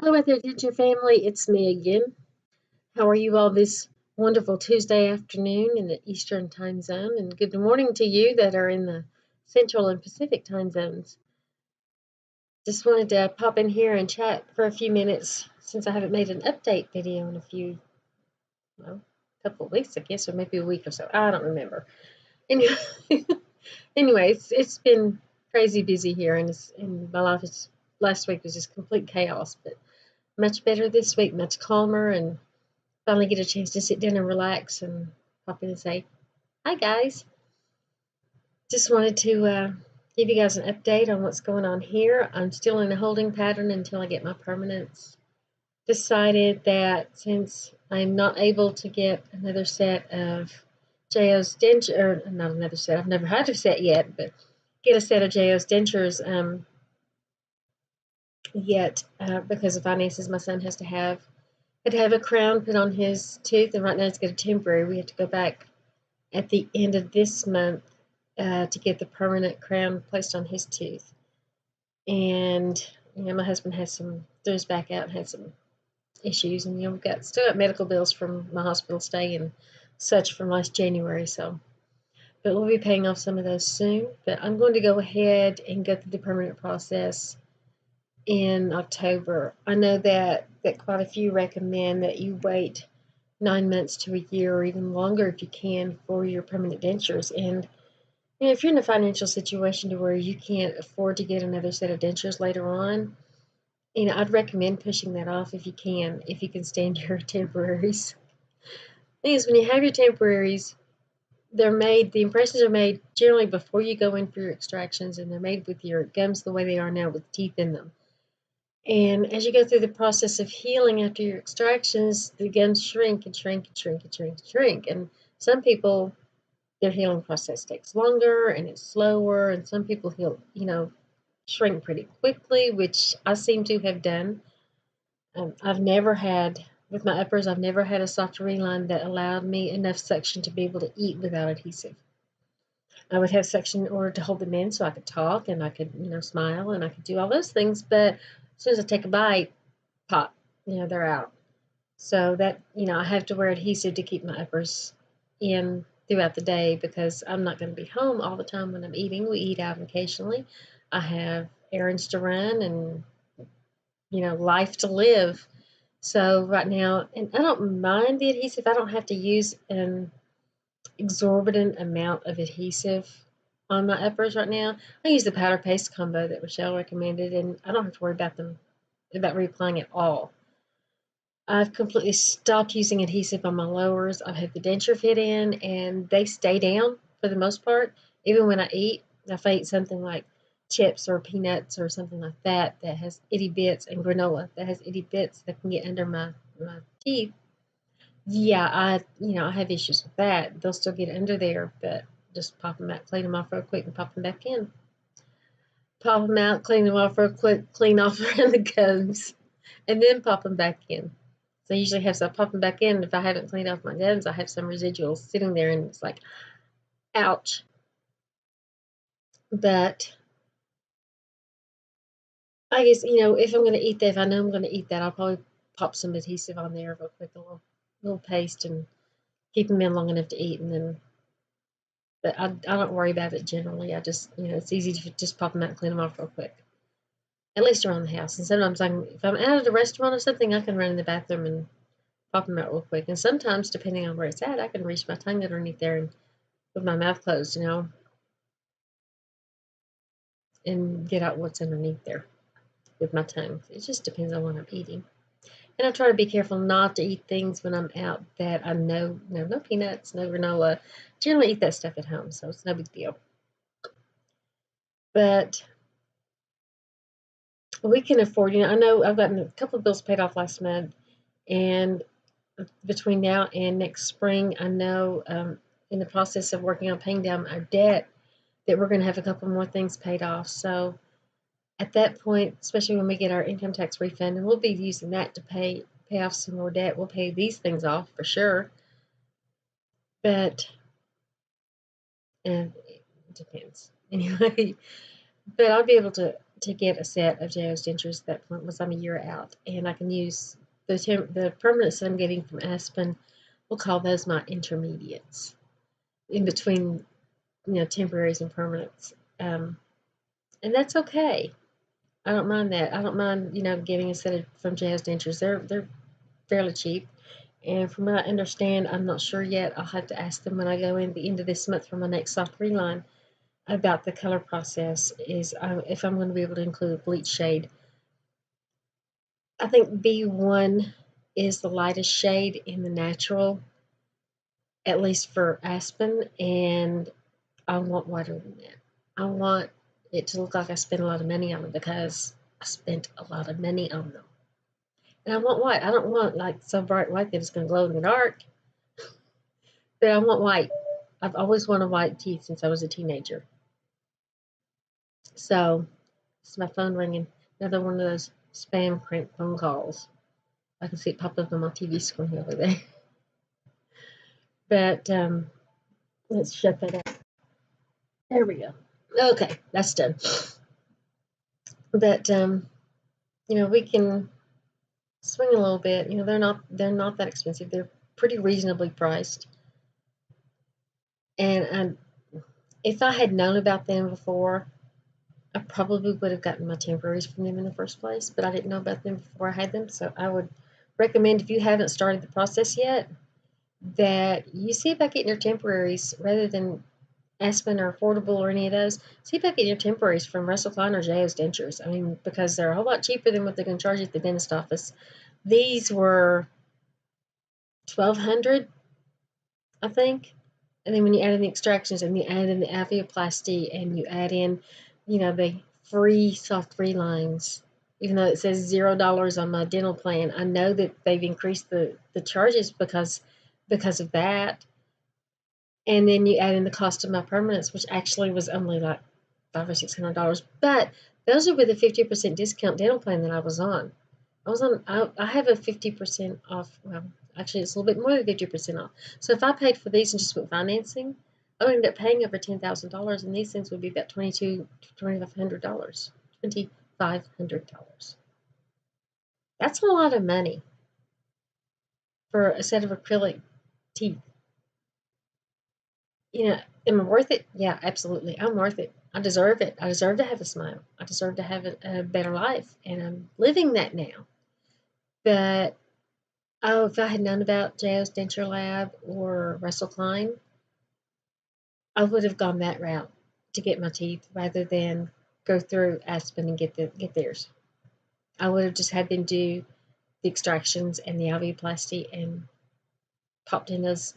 Hello out there, Denture family. It's me again. How are you all this wonderful Tuesday afternoon in the Eastern time zone? And good morning to you that are in the Central and Pacific time zones. Just wanted to pop in here and chat for a few minutes since I haven't made an update video in a couple of weeks, I guess, or maybe a week or so. I don't remember. Anyway, it's been crazy busy here, and my life last week was just complete chaos, but much better this week, much calmer, and finally get a chance to sit down and relax and pop in and say, hi guys. Just wanted to give you guys an update on what's going on here. I'm still in a holding pattern until I get my permanents. Decided that since I'm not able to get another set of JO's dentures, or not another set, I've never had a set yet, but get a set of JO's dentures yet because of finances. My son had to have a crown put on his tooth, and right now it's got a temporary. We have to go back at the end of this month to get the permanent crown placed on his tooth. And my husband threw his back out and had some issues, and we've still got medical bills from my hospital stay and such from last January. But we'll be paying off some of those soon. But I'm going to go ahead and go through the permanent process in October. I know that quite a few recommend that you wait 9 months to a year or even longer if you can for your permanent dentures. And if you're in a financial situation to where you can't afford to get another set of dentures later on, I'd recommend pushing that off if you can stand your temporaries. Thing is, when you have your temporaries, the impressions are made generally before you go in for your extractions, and they're made with your gums the way they are now with teeth in them. And as you go through the process of healing after your extractions, the gums shrink and shrink and shrink and shrink and shrink. And some people, their healing process takes longer and it's slower, and some people shrink pretty quickly, which I seem to have done. With my uppers, I've never had a soft reline that allowed me enough suction to be able to eat without adhesive. I would have suction in order to hold them in so I could talk and I could, smile and I could do all those things. But as soon as I take a bite, pop, they're out. So that, I have to wear adhesive to keep my uppers in throughout the day because I'm not going to be home all the time when I'm eating. We eat out occasionally. I have errands to run and, life to live. So right now, and I don't mind the adhesive. I don't have to use an exorbitant amount of adhesive on my uppers right now. I use the powder paste combo that Rochelle recommended, and I don't have to worry about reapplying at all. I've completely stopped using adhesive on my lowers. I've had the denture fit in, and they stay down for the most part. Even when I eat, if I eat something like chips or peanuts or something like that has itty bits, and granola that has itty bits that can get under my teeth, yeah, I have issues with that. They'll still get under there, but just pop them out, clean them off real quick, and pop them back in. Pop them out, clean them off real quick, clean off around the gums, and then pop them back in. So I usually have some pop them back in. If I haven't cleaned off my gums, I have some residuals sitting there, and it's like, ouch. But I guess, if I'm going to eat that, if I know I'm going to eat that, I'll probably pop some adhesive on there real quick, a little paste, and keep them in long enough to eat, and then. But I don't worry about it generally. I just, it's easy to just pop them out and clean them off real quick. At least around the house. And sometimes if I'm out at a restaurant or something, I can run in the bathroom and pop them out real quick. And sometimes, depending on where it's at, I can reach my tongue underneath there and with my mouth closed, and get out what's underneath there with my tongue. It just depends on what I'm eating. And I try to be careful not to eat things when I'm out that I know, no peanuts, no granola. Generally eat that stuff at home, so it's no big deal. But we can afford, I know I've gotten a couple of bills paid off last month, and between now and next spring, I know in the process of working on paying down our debt that we're going to have a couple more things paid off. So at that point, especially when we get our income tax refund, and we'll be using that to pay off some more debt. We'll pay these things off for sure. But and it depends. Anyway, but I'll be able to to get a set of JO's dentures that once I'm a year out, and I can use the permanents that I'm getting from Aspen. We'll call those my intermediates in between, temporaries and permanents, and that's okay. I don't mind that. I don't mind, getting a set of from JO's dentures. They're fairly cheap. And from what I understand, I'm not sure yet. I'll have to ask them when I go in the end of this month for my next soft reline about the color process. Is if I'm going to be able to include a bleach shade. I think B1 is the lightest shade in the natural, at least for Aspen, and I want whiter than that. I want it to look like I spent a lot of money on it because I spent a lot of money on them. And I want white. I don't want like so bright white that it's going to glow in the dark, but I want white. I've always wanted white teeth since I was a teenager. So, it's my phone ringing. Another one of those spam crank phone calls. I can see it pop up on my TV screen over there. But let's shut that out. There we go. Okay, that's done. But we can swing a little bit. They're not that expensive. They're pretty reasonably priced. And if I had known about them before, I probably would have gotten my temporaries from them in the first place. But I didn't know about them before I had them, so I would recommend, if you haven't started the process yet, that you see about getting your temporaries rather than Aspen or Affordable or any of those. See about getting your temporaries from Russell Klein or JO's Dentures. I mean, because they're a whole lot cheaper than what they're going to charge you at the dentist office. These were $1,200, I think. And then when you add in the extractions and you add in the alveoplasty and you add in, the free soft relines, even though it says $0 on my dental plan, I know that they've increased the charges because of that. And then you add in the cost of my permanents, which actually was only like $500 or $600. But those are with a 50% discount dental plan that I was on. I have a 50% off. Well, actually, it's a little bit more than 50% off. So if I paid for these and just went financing, I would end up paying over $10,000, and these things would be about $2,500. $2,500. That's a lot of money for a set of acrylic teeth. Am I worth it? Yeah, absolutely. I'm worth it. I deserve it. I deserve to have a smile. I deserve to have a better life, and I'm living that now. But if I had known about JO's Denture Lab or Russell Klein, I would have gone that route to get my teeth rather than go through Aspen and get theirs. I would have just had them do the extractions and the alveoplasty and popped in those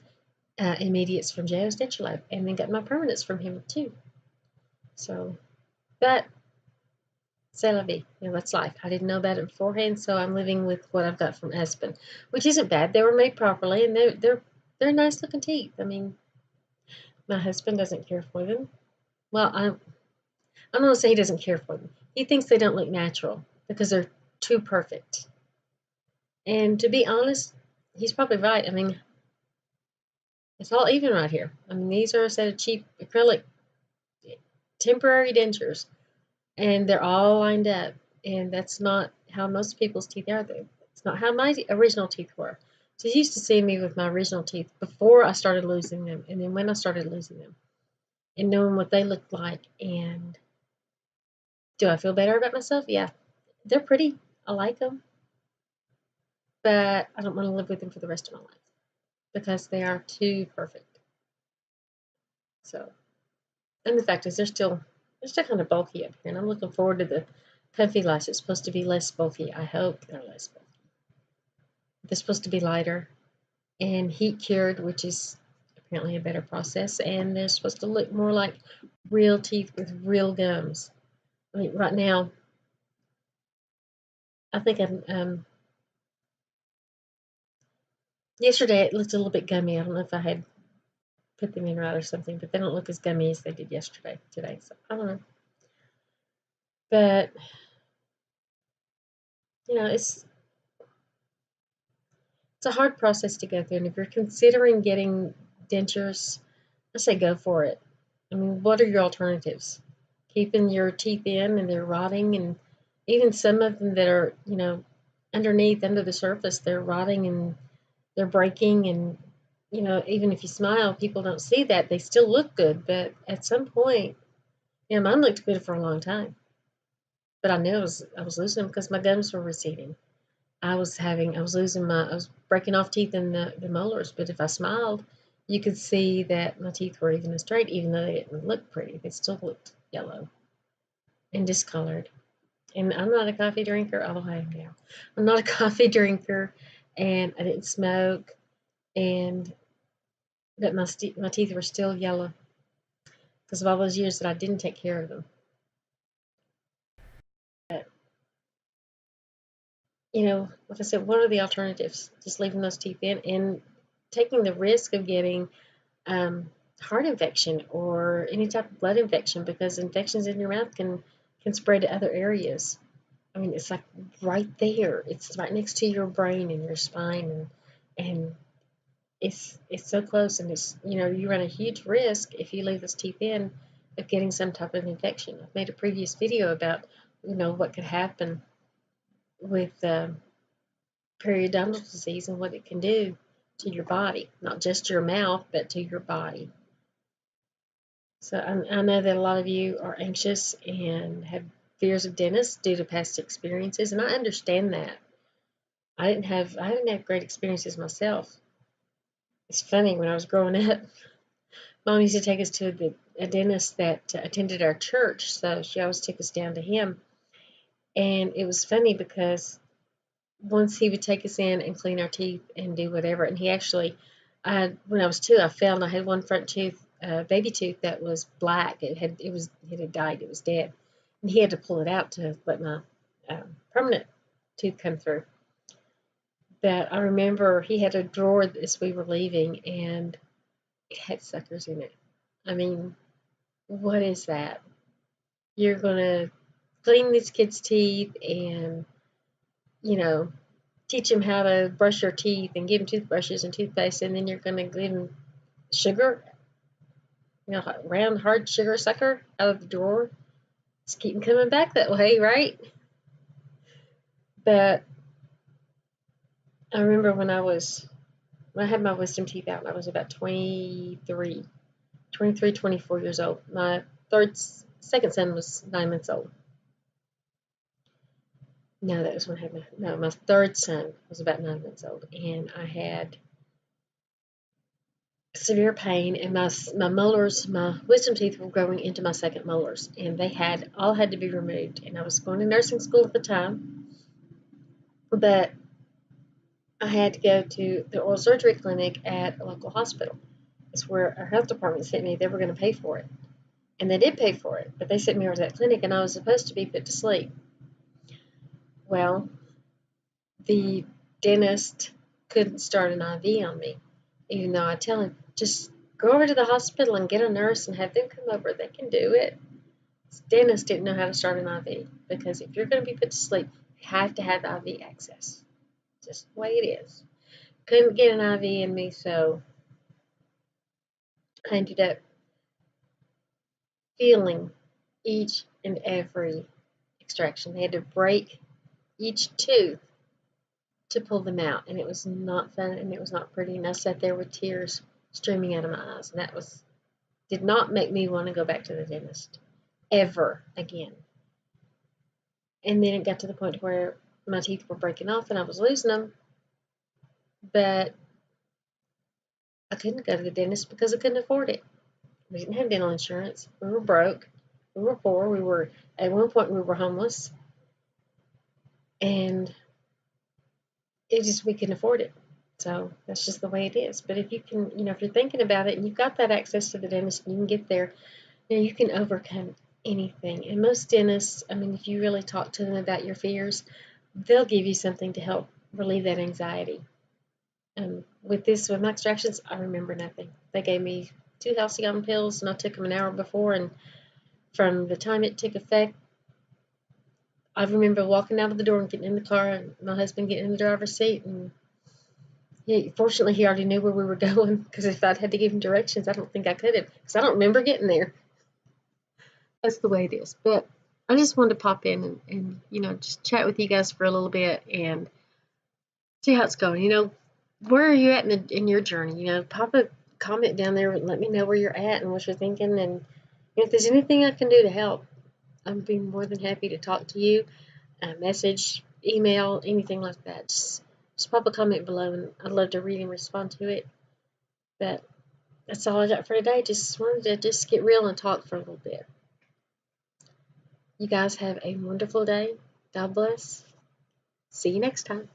immediates from JO's Denture Lab, and then got my permanents from him too. So, but c'est la vie. That's life. I didn't know about it beforehand, so I'm living with what I've got from Aspen, which isn't bad. They were made properly, and they're nice looking teeth. I mean, my husband doesn't care for them. Well, I'm not gonna say he doesn't care for them. He thinks they don't look natural because they're too perfect. And to be honest, he's probably right. I mean, it's all even right here. I mean, these are a set of cheap acrylic temporary dentures, and they're all lined up. And that's not how most people's teeth are. It's not how my original teeth were. So he used to see me with my original teeth before I started losing them, and then when I started losing them, and knowing what they looked like. And do I feel better about myself? Yeah, they're pretty. I like them, but I don't want to live with them for the rest of my life because they are too perfect. So, and the fact is, they're still kind of bulky up here, and I'm looking forward to the comfy lice. It's supposed to be less bulky. I hope they're less bulky. They're supposed to be lighter and heat cured, which is apparently a better process, and they're supposed to look more like real teeth with real gums. I mean, right now, I think yesterday it looked a little bit gummy. I don't know if I had put them in right or something, but they don't look as gummy as they did today. So I don't know. But it's a hard process to go through, and if you're considering getting dentures, I say go for it. I mean, what are your alternatives? keeping your teeth in, and they're rotting, and even some of them that are, underneath, under the surface, they're rotting and they're breaking, and even if you smile, people don't see that. They still look good, but at some point, mine looked good for a long time, but I knew I was losing them because my gums were receding. I was breaking off teeth in the molars, but if I smiled, you could see that my teeth were even and straight, even though they didn't look pretty. They still looked yellow and discolored. And I'm not a coffee drinker, although I am now. I'm not a coffee drinker, and I didn't smoke, and but my teeth were still yellow because of all those years that I didn't take care of them. But like I said, what are the alternatives? Just leaving those teeth in and taking the risk of getting heart infection or any type of blood infection, because infections in your mouth can spread to other areas. I mean, it's like right there. It's right next to your brain and your spine, and it's so close, and it's you run a huge risk if you leave those teeth in of getting some type of infection. I've made a previous video about what could happen with periodontal disease and what it can do to your body, not just your mouth, but to your body. So I know that a lot of you are anxious and have fears of dentists due to past experiences, and I understand that. I didn't have great experiences myself. It's funny, when I was growing up, Mom used to take us to a dentist that attended our church, so she always took us down to him. And it was funny because once he would take us in and clean our teeth and do whatever, and he actually, when I was 2, I fell and I had one front tooth, baby tooth, that was black. It had died. It was dead, and he had to pull it out to let my permanent tooth come through. But I remember he had a drawer as we were leaving, and it had suckers in it. I mean, what is that? You're gonna clean these kids' teeth and you know teach them how to brush their teeth and give them toothbrushes and toothpaste, and then you're gonna give them sugar, round hard sugar sucker out of the drawer. Just keep them coming back that way, right? But I remember when I had my wisdom teeth out, and I was about 24 years old. My second son was 9 months old. No, that was when I had my third son was about 9 months old, and I had severe pain, and my molars, my wisdom teeth were growing into my second molars, and they had to be removed. And I was going to nursing school at the time, but I had to go to the oral surgery clinic at a local hospital. It's where our health department sent me. They were going to pay for it, and they did pay for it, but they sent me over to that clinic, and I was supposed to be put to sleep. Well, the dentist couldn't start an IV on me, even though I tell him, just go over to the hospital and get a nurse and have them come over. They can do it. The dentist didn't know how to start an IV, because if you're going to be put to sleep, you have to have IV access. Just the way it is. Couldn't get an IV in me, so I ended up feeling each and every extraction. They had to break each tooth to pull them out, and it was not fun, and it was not pretty, and I sat there with tears streaming out of my eyes, and that did not make me want to go back to the dentist ever again. And then it got to the point where my teeth were breaking off and I was losing them, but I couldn't go to the dentist because I couldn't afford it. We didn't have dental insurance. We were broke. We were poor. At one point we were homeless, and we couldn't afford it. So that's just the way it is. But if you can, if you're thinking about it and you've got that access to the dentist and you can get there, you can overcome anything. And most dentists, I mean, if you really talk to them about your fears, they'll give you something to help relieve that anxiety. With my extractions, I remember nothing. They gave me 2 halcyon pills, and I took them an hour before, and from the time it took effect, I remember walking out of the door and getting in the car, and my husband getting in the driver's seat, and fortunately he already knew where we were going, because if I'd had to give him directions, I don't think I could have, because I don't remember getting there. that's the way it is. But I just wanted to pop in and just chat with you guys for a little bit and see how it's going. Where are you at in your journey? Pop a comment down there and let me know where you're at and what you're thinking. And if there's anything I can do to help, I'd be more than happy to talk to you. Message, email, anything like that. Just pop a comment below, and I'd love to read and respond to it. But that's all I got for today. Just wanted to just get real and talk for a little bit. You guys have a wonderful day. God bless. See you next time.